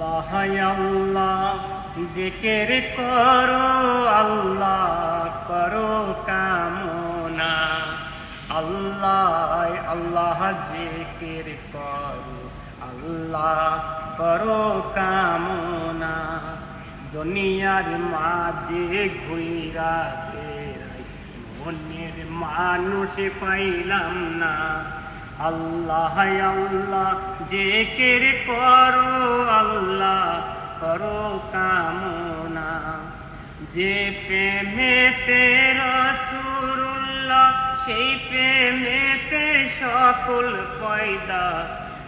আল্লাহ আল্লাহ জিকির করো, আল্লাহ করো কামনা। আল্লাহ আল্লাহ জিকির করো, আল্লাহ করো কামনা। দুনিয়ার মাঝে ঘুইরা বেড়াই, মনের মানুষ পাইলাম না। আল্লাহ আল্লাহ জিকির করো, আল্লাহ করো কামনা। যে প্রেমেতে রাসূলুল্লাহ, সেই প্রেমেতে সকল পয়দা।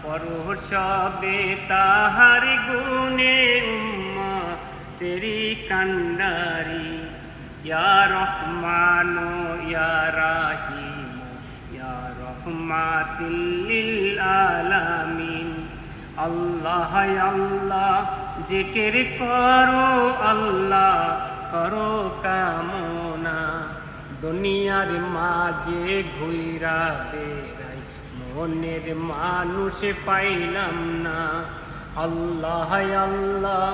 করো সবে তাহার গুণে উম্মতেরি কান্ডারি। ইয়া রহমান ইয়া রাহিম ইয়া রহমাতুল লিল আলামিন। আল্লাহ আল্লাহ জিকির করো, আল্লাহ করো কামনা। দুনিয়ার মাঝে ঘুইরা বেড়াই, মনের মানুষ পাইলাম না। আল্লাহ আল্লাহ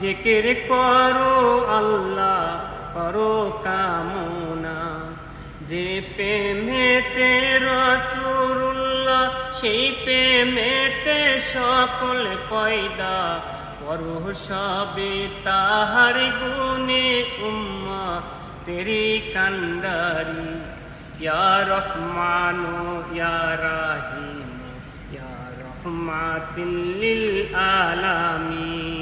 জিকির করো, আল্লাহ করো কামনা। যে প্রেমেতে রাসূলুল্লাহ, সেই প্রেমেতে সকল পয়দা। করো সবে তাহার গুণে উম্মতেরি কান্ডারি। ইয়া রহমান ইয়া রাহিম ইয়া রহমাতুল লিল আলামিন।